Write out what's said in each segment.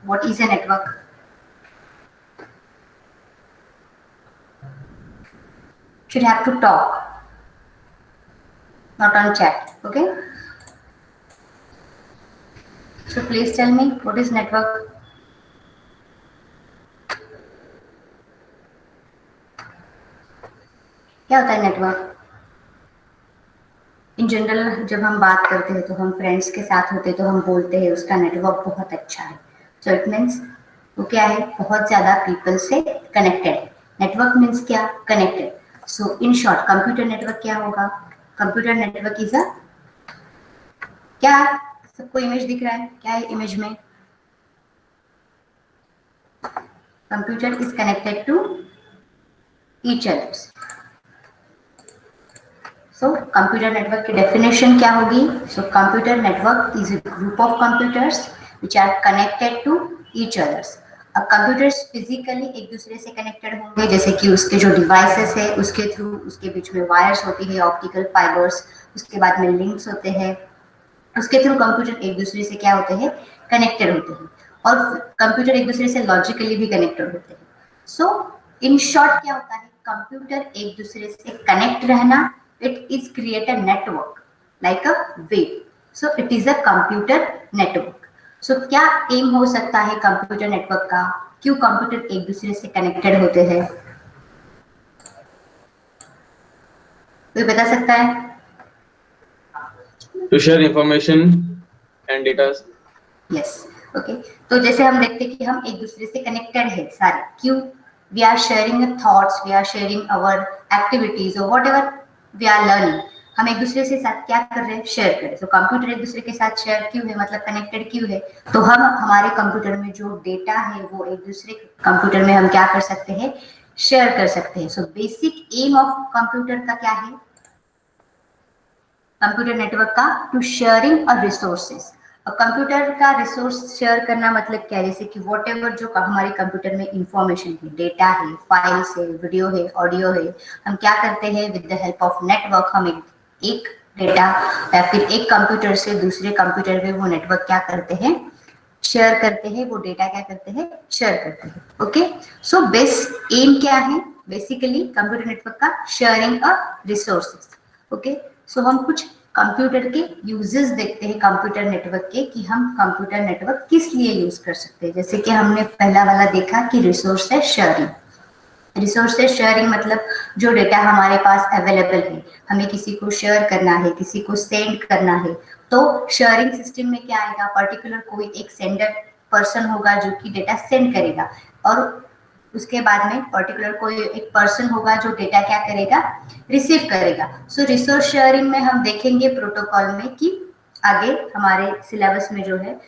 What is a network? Should have to talk, not on chat. Okay. So please tell me what is network? क्या होता है network? In general जब हम बात करते हैं तो हम फ्रेंड्स के साथ होते हैं तो हम बोलते हैं उसका नेटवर्क बहुत अच्छा है. सो इट मीन्स वो क्या है, बहुत ज्यादा पीपल से कनेक्टेड है. नेटवर्क मीन्स क्या? Connected. So in short computer network क्या होगा? कंप्यूटर नेटवर्क इज अ, क्या सबको इमेज दिख रहा है? क्या है इमेज में? Computer is connected to each others. So computer network की डेफिनेशन क्या होगी? So computer network is a group of computers which are connected to each others. अब कंप्यूटर्स फिजिकली एक दूसरे से कनेक्टेड होंगे, जैसे कि उसके जो डिवाइसेस है उसके थ्रू उसके बीच में वायर्स होती है, ऑप्टिकल फाइबर्स, उसके बाद में लिंक्स होते हैं, उसके थ्रू कंप्यूटर एक दूसरे से क्या होते हैं? कनेक्टेड होते हैं. और कंप्यूटर एक दूसरे से लॉजिकली भी कनेक्टेड होते हैं. सो इन शॉर्ट क्या होता है? कंप्यूटर एक दूसरे से कनेक्ट रहना, it is create a network like a wave. So it is a computer network. So क्या एम हो सकता है कंप्यूटर नेटवर्क का? क्यों कंप्यूटर एक दूसरे से कनेक्टेड होते हैं? कोई बता सकता है? To share information and data. Yes. Okay. तो जैसे हम देखते हैं कि हम एक दूसरे से कनेक्टेड है सारे. क्यों? We are sharing our thoughts, we are sharing our activities or whatever we are learning. हम एक दूसरे से साथ क्या कर रहे हैं? शेयर कर रहे हैं. तो कंप्यूटर एक दूसरे के साथ शेयर क्यों है? मतलब कनेक्टेड क्यों है? तो हम हमारे कंप्यूटर में जो डेटा है वो एक दूसरे कंप्यूटर में हम क्या कर सकते हैं? शेयर कर सकते हैं. So basic aim of computer का क्या है? कंप्यूटर नेटवर्क का टू शेयरिंग और रिसोर्सेज. और कंप्यूटर का रिसोर्स शेयर करना मतलब क्या है? जैसे कि वॉट एवर जो हमारे कंप्यूटर में इंफॉर्मेशन है, डेटा है, फाइल्स है, वीडियो है, ऑडियो है, हम क्या करते हैं? With the help of network हम एक डेटा या फिर एक कंप्यूटर से दूसरे कंप्यूटर में वो नेटवर्क क्या करते हैं? शेयर करते हैं. वो डेटा क्या करते हैं? शेयर करते हैं. ओके. सो बेस एम क्या है बेसिकली कंप्यूटर नेटवर्क का? शेयरिंग अ रिसोर्सेज. ओके. सो हम कुछ कंप्यूटर के यूजेस देखते हैं कंप्यूटर नेटवर्क के, कि हम कंप्यूटर नेटवर्क किस लिए यूज कर सकते हैं. जैसे कि हमने पहला वाला देखा कि रिसोर्सेज शेयरिंग. रिसोर्सेज शेयरिंग मतलब जो डेटा हमारे पास अवेलेबल है, हमें किसी को शेयर करना है, किसी को सेंड करना है, तो शेयरिंग सिस्टम में क्या आएगा? पर्टिकुलर कोई एक सेंडर पर्सन होगा जो कि डेटा सेंड करेगा, और उसके बाद में पर्टिकुलर कोई एक पर्सन होगा जो डेटा क्या करेगा? रिसीव करेगा. सो रिसोर्स शेयरिंग में हम देखेंगे प्रोटोकॉल में कि आगे हमारे सिलेबस में जो है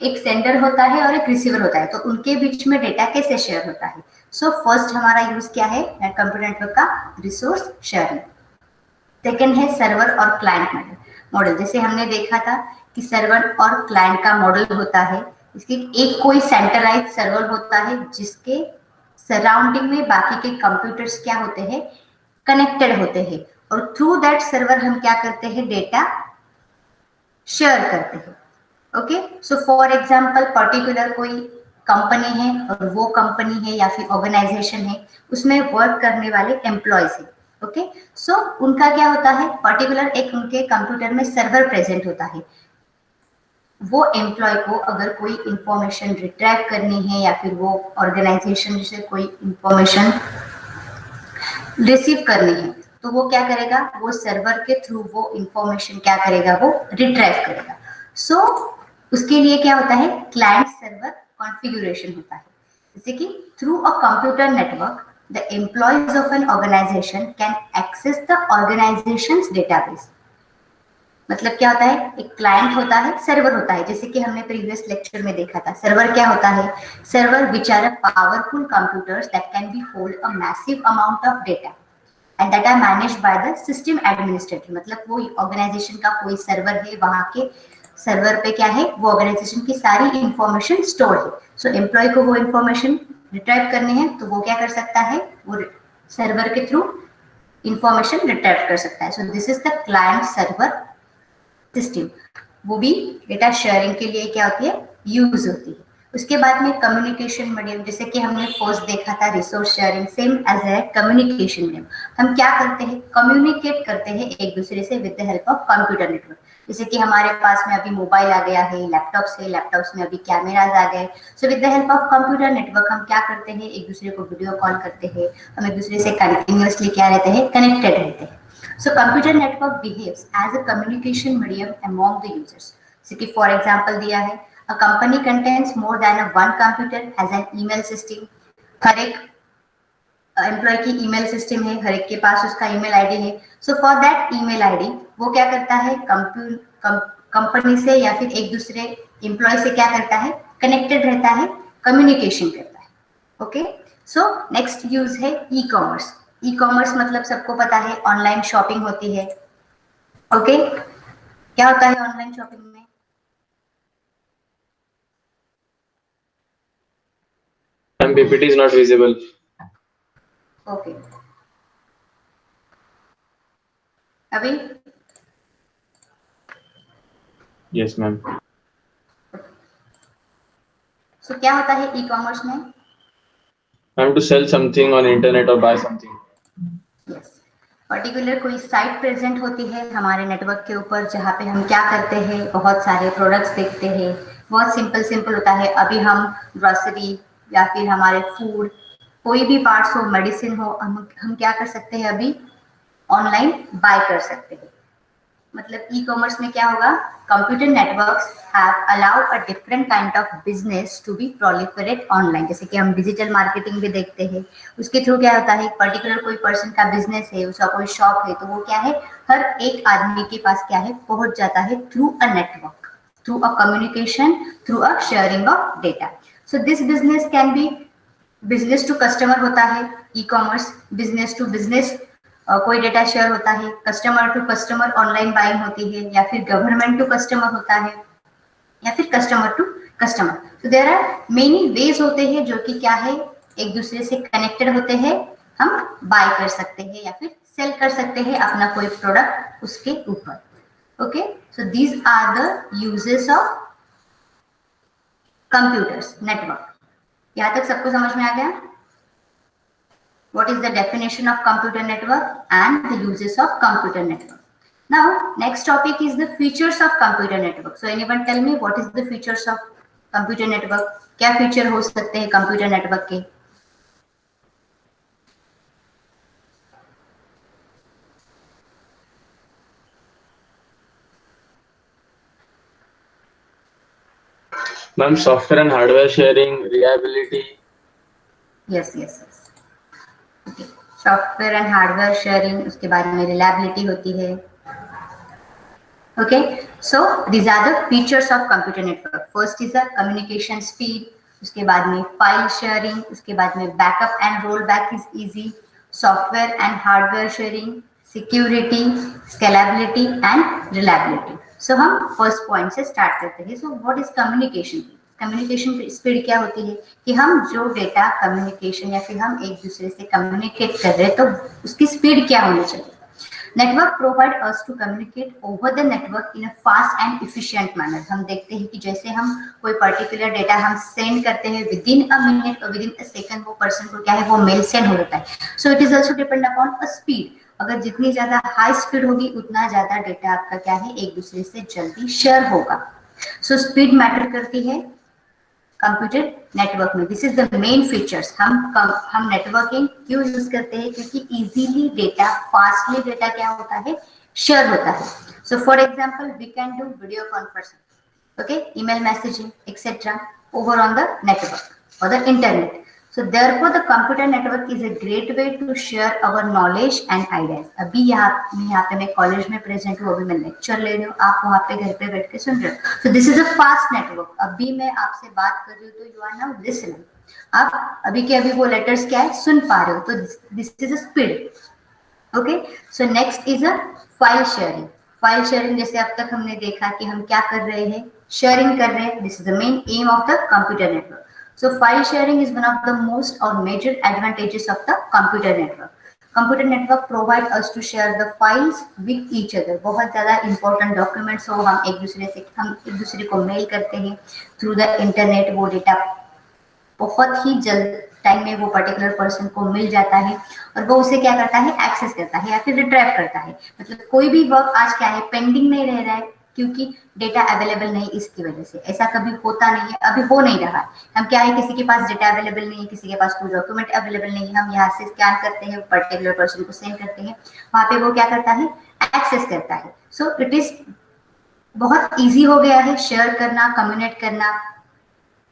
एक सेंडर होता है और एक रिसीवर होता है, तो उनके बीच में डेटा कैसे शेयर होता है. सो फर्स्ट हमारा यूज क्या है कंप्यूटर नेटवर्क का? Resource sharing. सेकेंड है सर्वर और क्लाइंट मॉडल. जैसे हमने देखा था कि सर्वर और क्लाइंट का मॉडल होता है. इसके एक कोई सेंट्रलाइज सर्वर होता है जिसके सराउंडिंग में बाकी के कंप्यूटर्स क्या होते हैं? कनेक्टेड होते हैं, और थ्रू दैट सर्वर हम क्या करते हैं? डेटा शेयर करते हैं. Okay. So for example particular कोई कंपनी है, और वो कंपनी है या फिर ऑर्गेनाइजेशन है, उसमें वर्क करने वाले एम्प्लॉयज है. ओके. सो उनका क्या होता है? पर्टिकुलर एक उनके कंप्यूटर में सर्वर प्रेजेंट होता है. वो एम्प्लॉय को अगर कोई इंफॉर्मेशन रिट्रीव करनी है या फिर वो ऑर्गेनाइजेशन से कोई इंफॉर्मेशन रिसीव करनी है, तो वो क्या करेगा? वो सर्वर के थ्रू वो इंफॉर्मेशन क्या करेगा? वो रिट्रीव करेगा. सो उसके लिए क्या होता है? क्लाइंट सर्वर कॉन्फ़िगरेशन होता है. जैसे कि through a computer network the employees of an organisation can access the organisation's database. मतलब क्या होता है? एक क्लाइंट होता है, सर्वर होता है. जैसे कि हमने प्रीवियस लेक्चर में देखा था, सर्वर क्या होता है? Server which are a powerful computers that can be hold a massive amount of data and that are managed by the system administrator. मतलब वो ऑर्गेनाइजेशन का कोई सर्वर है, वहां के सर्वर पे क्या है? वो ऑर्गेनाइजेशन की सारी इंफॉर्मेशन स्टोर है. सो एम्प्लॉय को वो इंफॉर्मेशन रिट्रीव करनी है, तो वो क्या कर सकता है? वो सर्वर के थ्रू इंफॉर्मेशन रिट्रीव कर सकता है. So this is the client server system. वो भी डेटा शेयरिंग के लिए क्या होती है? यूज होती है. उसके बाद में कम्युनिकेशन मीडियम, जैसे कि हमने फर्स्ट देखा था resource sharing, same as a communication medium. हम क्या करते हैं, कम्युनिकेट करते हैं एक दूसरे से with the help of computer network. जैसे कि हमारे पास में अभी मोबाइल आ गया है, लैपटॉप्स है, लैपटॉप्स में अभी कैमराज आ गए। So with the help of computer network हम क्या करते हैं, एक दूसरे को वीडियो कॉल करते हैं, हम एक दूसरे से कंटिन्यूअसली क्या रहते हैं, कनेक्टेड रहते हैं। So computer network behaves as a communication medium among the users. जैसे कि फॉर एग्जाम्पल दिया है, a company contains more than one computer has an email system. हर एक एम्प्लॉय की ईमेल सिस्टम है, हर एक के पास उसका ईमेल आईडी है। So for that email ID वो क्या करता है, कंपनी से या फिर एक दूसरे एम्प्लॉय से क्या करता है, कनेक्टेड रहता है, कम्युनिकेशन करता है। ओके, सो नेक्स्ट यूज है ई कॉमर्स। ई कॉमर्स मतलब सबको पता है ऑनलाइन शॉपिंग होती है। ओके, क्या होता है ऑनलाइन शॉपिंग में? PPT is not visible. Okay, अभी Yes, ma'am. सो क्या होता है ई कॉमर्स में? I'm to sell something on internet or buy something. Yes, particular कोई साइट प्रेजेंट होती है हमारे नेटवर्क के ऊपर, जहाँ पे हम क्या करते हैं, बहुत सारे प्रोडक्ट्स देखते हैं। बहुत सिंपल सिंपल होता है। अभी हम ग्रोसरी या फिर हमारे फूड, कोई भी पार्ट्स हो, मेडिसिन हो, हम क्या कर सकते हैं, अभी ऑनलाइन बाय कर सकते हैं। मतलब ई कॉमर्स में क्या होगा, computer networks have allow a different kind of business to be proliferate online. जैसे कि हम डिजिटल मार्केटिंग भी देखते हैं, उसके थ्रू क्या होता है, पर्टिकुलर कोई पर्सन का बिजनेस है, उसका कोई शॉप है, तो वो क्या है, हर एक आदमी के पास क्या है, पहुंच जाता है through a network, through a communication, through a sharing of data. So this business can be business to customer होता है e commerce, business to business कोई डेटा शेयर होता है, customer to customer online buying होती है, या फिर government to customer होता है, या फिर कस्टमर टू कस्टमर। तो देयर आर मेनी वेज होते हैं जो कि क्या है, एक दूसरे से कनेक्टेड होते हैं। हम बाय कर सकते हैं या फिर सेल कर सकते हैं अपना कोई प्रोडक्ट उसके ऊपर। Okay, so these are the uses of computers network. यहाँ तक सबको समझ में आ गया? What is the definition of computer network and the uses of computer network? Now, next topic is the features of computer network. So, anyone tell me what is the features of computer network? क्या feature हो सकते हैं computer network के? Ma'am, software and hardware sharing, reliability. Yes, yes, yes. Okay. Software and hardware sharing, उसके बाद में reliability होती है। Okay, so these are the features of computer network. First is the communication speed, उसके बाद में file sharing, उसके बाद में backup and rollback is easy, software and hardware sharing, security, scalability and reliability. So हम first point से start करते हैं. So what is communication? Communication speed क्या होती है कि हम जो डेटा कम्युनिकेशन या फिर हम एक दूसरे से कम्युनिकेट कर रहे हैं तो उसकी स्पीड क्या होनी चाहिए। Network provide us to communicate over the network in a fast and efficient manner. हम देखते हैं कि जैसे हम कोई पर्टिकुलर डेटा हम सेंड करते हैं, विद इन अ मिनट और विद इन अ सेकंड वो पर्सन को क्या है, वो मेल सेंड हो जाता है। So it is also depend upon a speed. अगर जितनी ज्यादा हाई स्पीड होगी उतना ज्यादा डेटा आपका क्या है, एक दूसरे से जल्दी शेयर होगा। सो स्पीड मैटर करती है कंप्यूटर नेटवर्क में। This is the main features. हम नेटवर्किंग क्यों यूज करते हैं, क्योंकि इजीली डेटा, फास्टली डेटा क्या होता है, शेयर होता है। So for example we can do video conferencing, okay, email messaging, etc. over on the network or the internet. So therefore the computer network is a great way to share our knowledge and ideas. अभी यहाँ पे मैं college में present हूँ, अभी मैं lecture ले रही हूँ, आप वहाँ पे घर पे बैठ के सुन रहे हो। So this is a fast network. अभी मैं आपसे बात कर रही हूँ तो you are now listening. आप अभी के अभी वो लेटर्स क्या है, सुन पा रहे हो, तो this is a speed. Okay, so next is a file sharing. File sharing जैसे अब तक हमने देखा कि हम क्या कर रहे हैं, शेयरिंग कर रहे हैं। This is the main aim of the computer network. So file sharing is one of the most और major advantages of the computer network. Computer network provide us to share the files with each other. बहुत ज़्यादा important documents हो, हम एक दूसरे को mail करते हैं थ्रू द इंटरनेट, वो डेटा बहुत ही जल्द टाइम में वो पर्टिकुलर पर्सन को मिल जाता है और वो उसे क्या करता है, एक्सेस करता है या फिर रिट्राइव करता है। मतलब कोई भी वर्क आज क्या है, पेंडिंग नहीं रह रहा है क्योंकि डेटा अवेलेबल नहीं, इसकी वजह से। ऐसा कभी होता नहीं है, अभी हो नहीं रहा है। हम क्या है, किसी के पास डेटा अवेलेबल नहीं है, किसी के पास कोई डॉक्यूमेंट अवेलेबल नहीं है, हम यहाँ से स्कैन करते हैं, पर्टिकुलर पर्सन को सेंड करते हैं, वहां पे वो क्या करता है, एक्सेस करता है। सो इट इज बहुत ईजी हो गया है शेयर करना, कम्युनिकेट करना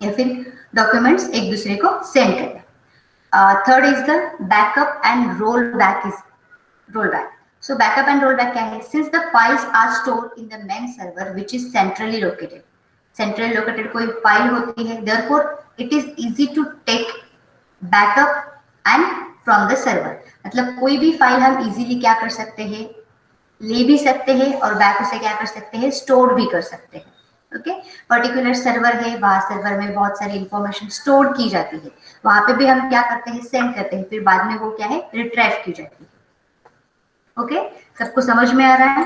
या फिर डॉक्यूमेंट्स एक दूसरे को सेंड करना। Third is the backup and roll back so backup and roll back क्या है, since the files are stored in the main server which is centrally located कोई फाइल होती है, therefore it is easy to take backup and from the server. मतलब कोई भी file हम easily क्या कर सकते हैं, ले भी सकते हैं और बैक उसे क्या कर सकते हैं, स्टोर भी कर सकते हैं। ओके, पर्टिकुलर सर्वर है, वहां सर्वर में बहुत सारी इंफॉर्मेशन स्टोर की जाती है, वहां पे भी हम क्या करते हैं, सेंड करते हैं, फिर बाद में वो क्या है, रिट्राइव की जाती है। ओके, सबको समझ में आ रहा है?